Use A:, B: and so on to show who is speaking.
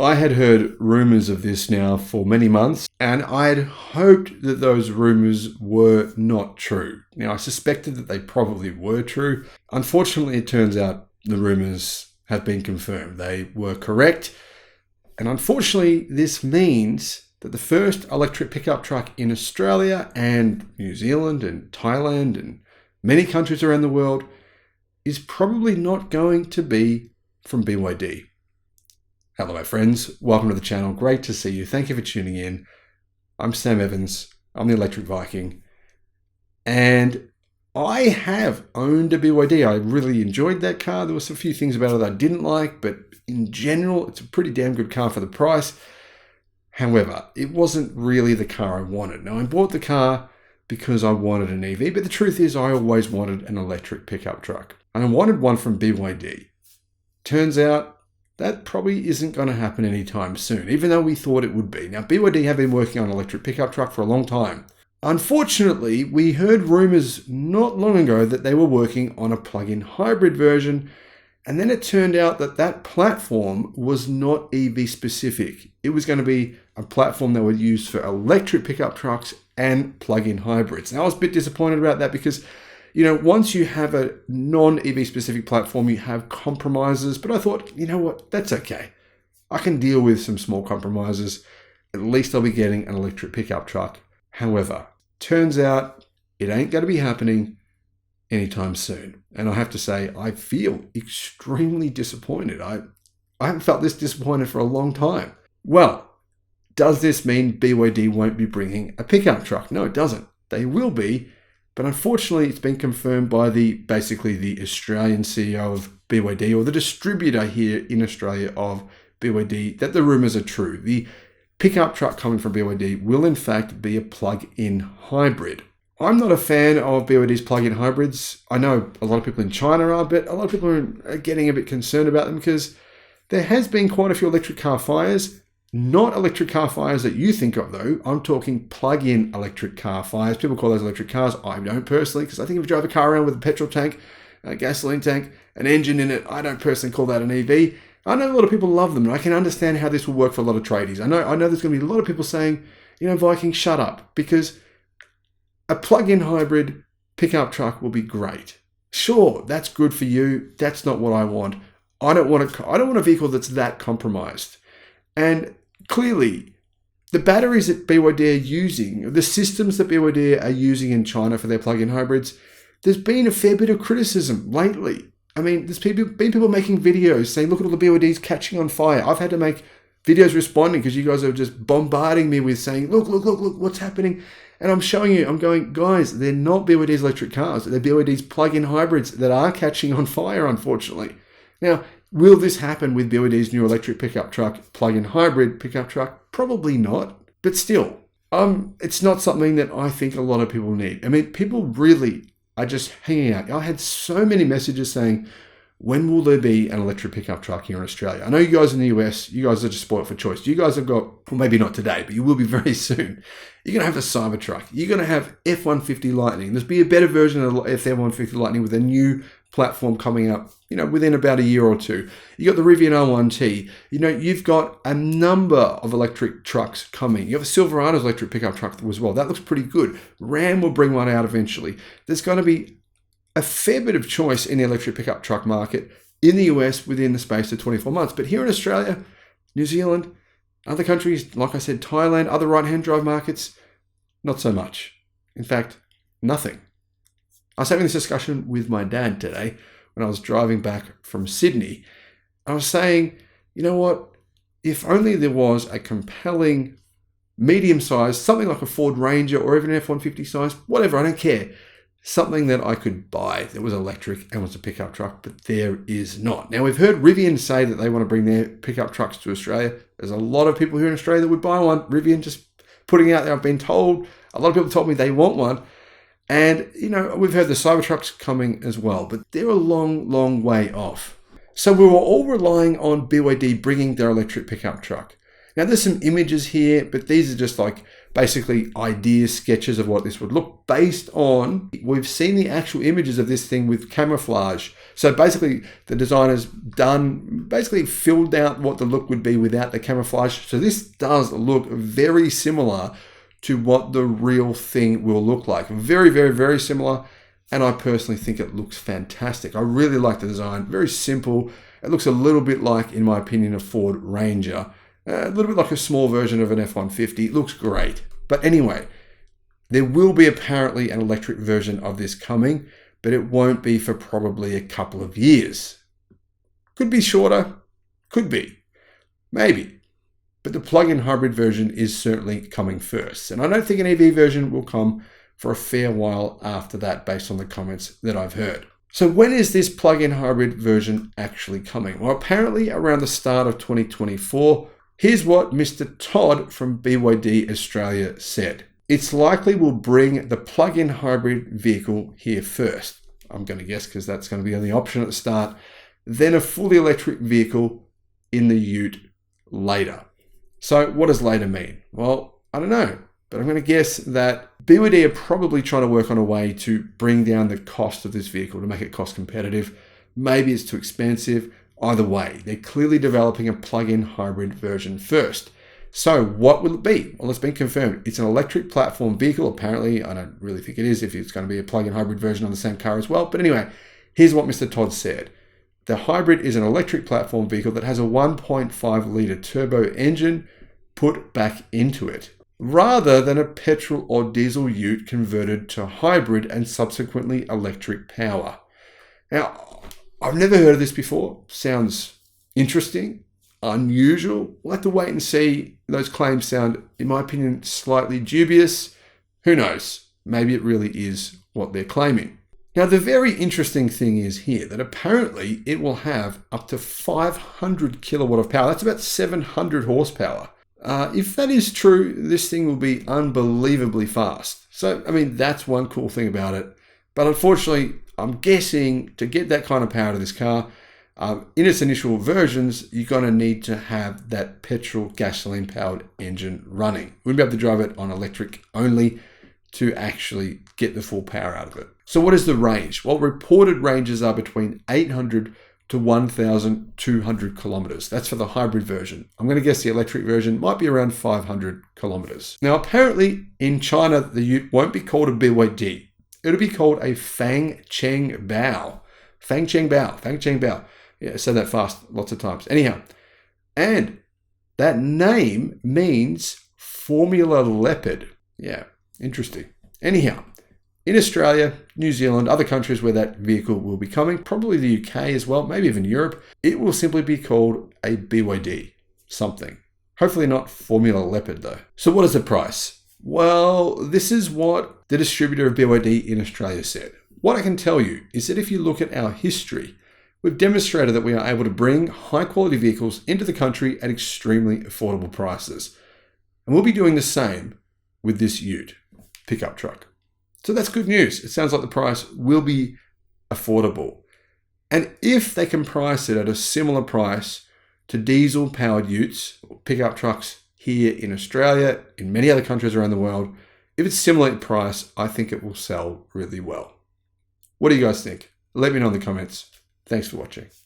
A: I had heard rumors of this now for many months, and I had hoped that those rumors were not true. Now, I suspected that they probably were true. Unfortunately, it turns out the rumors have been confirmed. They were correct. And unfortunately, this means that the first electric pickup truck in Australia and New Zealand and Thailand and many countries around the world is probably not going to be from BYD. Hello, my friends. Welcome to the channel. Great to see you. Thank you for tuning in. I'm Sam Evans. I'm the Electric Viking. And I have owned a BYD. I really enjoyed that car. There were a few things about it that I didn't like, but in general, it's a pretty damn good car for the price. However, it wasn't really the car I wanted. Now, I bought the car because I wanted an EV, but the truth is I always wanted an electric pickup truck. And I wanted one from BYD. Turns out, that probably isn't going to happen anytime soon, even though we thought it would be. Now, BYD have been working on an electric pickup truck for a long time. Unfortunately, we heard rumors not long ago that they were working on a plug-in hybrid version, and then it turned out that that platform was not EV specific. It was going to be a platform that would use for electric pickup trucks and plug-in hybrids. Now, I was a bit disappointed about that because once you have a non-EV specific platform, you have compromises. But I thought, you know what, that's okay. I can deal with some small compromises. At least I'll be getting an electric pickup truck. However, turns out it ain't going to be happening anytime soon. And I have to say, I feel extremely disappointed. I haven't felt this disappointed for a long time. Well, does this mean BYD won't be bringing a pickup truck? No, it doesn't. They will be. But unfortunately, it's been confirmed by basically the Australian CEO of BYD, or the distributor here in Australia of BYD, that the rumors are true. The pickup truck coming from BYD will in fact be a plug-in hybrid. I'm not a fan of BYD's plug-in hybrids. I know a lot of people in China are, but a lot of people are getting a bit concerned about them because there has been quite a few electric car fires. Not electric car fires that you think of, though. I'm talking plug-in electric car fires. People call those electric cars. I don't personally, because I think if you drive a car around with a petrol tank, a gasoline tank, an engine in it, I don't personally call that an EV. I know a lot of people love them, and I can understand how this will work for a lot of tradies. I know there's going to be a lot of people saying, Viking, shut up, because a plug-in hybrid pickup truck will be great. Sure, that's good for you. That's not what I want. I don't want a vehicle that's that compromised. And clearly, the batteries that BYD are using, the systems that BYD are using in China for their plug-in hybrids, there's been a fair bit of criticism lately. I mean, there's been people making videos saying, look at all the BYDs catching on fire. I've had to make videos responding because you guys are just bombarding me with saying, look, what's happening? And I'm showing you, I'm going, guys, they're not BYD's electric cars. They're BYD's plug-in hybrids that are catching on fire, unfortunately. Now, will this happen with BYD's new electric pickup truck, plug-in hybrid pickup truck? Probably not, but still, it's not something that I think a lot of people need. I mean, people really are just hanging out. I had so many messages saying, when will there be an electric pickup truck here in Australia? I know you guys in the US, you guys are just spoiled for choice. You guys have got, well, maybe not today, but you will be very soon. You're going to have a Cybertruck. You're going to have F-150 Lightning. There'll be a better version of F-150 Lightning with a new platform coming up, within about a year or two. You got the Rivian R1T. You've got a number of electric trucks coming. You have a Silverado's electric pickup truck as well. That looks pretty good. Ram will bring one out eventually. There's going to be a fair bit of choice in the electric pickup truck market in the US within the space of 24 months. But here in Australia, New Zealand, other countries, like I said, Thailand, other right-hand drive markets, not so much. In fact, nothing. I was having this discussion with my dad today when I was driving back from Sydney. I was saying, you know what? If only there was a compelling medium-sized, something like a Ford Ranger or even an F-150 size, whatever, I don't care. Something that I could buy that was electric and was a pickup truck, but there is not. Now, we've heard Rivian say that they want to bring their pickup trucks to Australia. There's a lot of people here in Australia that would buy one. Rivian just putting it out there. I've been told, a lot of people told me they want one. And, we've heard the Cybertrucks coming as well, but they're a long, long way off. So we were all relying on BYD bringing their electric pickup truck. Now there's some images here, but these are just like basically idea sketches of what this would look based on. We've seen the actual images of this thing with camouflage. So basically the designer's basically filled out what the look would be without the camouflage. So this does look very similar to what the real thing will look like. Very, very, very similar. And I personally think it looks fantastic. I really like the design. Very simple. It looks a little bit like, in my opinion, a Ford Ranger. A little bit like a small version of an F-150. It looks great. But anyway, there will be apparently an electric version of this coming, but it won't be for probably a couple of years. Could be shorter. Could be. Maybe. But the plug-in hybrid version is certainly coming first. And I don't think an EV version will come for a fair while after that, based on the comments that I've heard. So when is this plug-in hybrid version actually coming? Well, apparently around the start of 2024. Here's what Mr. Todd from BYD Australia said. It's likely we'll bring the plug-in hybrid vehicle here first. I'm going to guess because that's going to be the option at the start. Then a fully electric vehicle in the ute later. So what does later mean? Well, I don't know, but I'm going to guess that BYD are probably trying to work on a way to bring down the cost of this vehicle to make it cost competitive. Maybe it's too expensive. Either way, they're clearly developing a plug-in hybrid version first. So what will it be? Well, it's been confirmed. It's an electric platform vehicle. Apparently, I don't really think it is if it's going to be a plug-in hybrid version on the same car as well. But anyway, here's what Mr. Todd said. The hybrid is an electric platform vehicle that has a 1.5 litre turbo engine put back into it, rather than a petrol or diesel ute converted to hybrid and subsequently electric power. Now, I've never heard of this before. Sounds interesting, unusual. We'll have to wait and see. Those claims sound, in my opinion, slightly dubious. Who knows? Maybe it really is what they're claiming. Now, the very interesting thing is here that apparently it will have up to 500 kilowatt of power. That's about 700 horsepower. If that is true, this thing will be unbelievably fast. So, I mean, that's one cool thing about it. But unfortunately, I'm guessing to get that kind of power to this car, in its initial versions, you're going to need to have that petrol gasoline powered engine running. You wouldn't be able to drive it on electric only to actually get the full power out of it. So what is the range? Well, reported ranges are between 800 to 1,200 kilometers. That's for the hybrid version. I'm going to guess the electric version might be around 500 kilometers. Now, apparently in China, the ute won't be called a BYD. It'll be called a Fangcheng Bao. Fangcheng Bao. Fangcheng Bao. Yeah, I said that fast lots of times. Anyhow, and that name means Formula Leopard. Yeah, interesting. Anyhow, in Australia, New Zealand, other countries where that vehicle will be coming, probably the UK as well, maybe even Europe, it will simply be called a BYD something. Hopefully not Formula Leopard though. So what is the price? Well, this is what the distributor of BYD in Australia said. What I can tell you is that if you look at our history, we've demonstrated that we are able to bring high quality vehicles into the country at extremely affordable prices. And we'll be doing the same with this ute pickup truck. So that's good news. It sounds like the price will be affordable. And if they can price it at a similar price to diesel powered utes or pickup trucks here in Australia, in many other countries around the world, if it's similar in price, I think it will sell really well. What do you guys think? Let me know in the comments. Thanks for watching.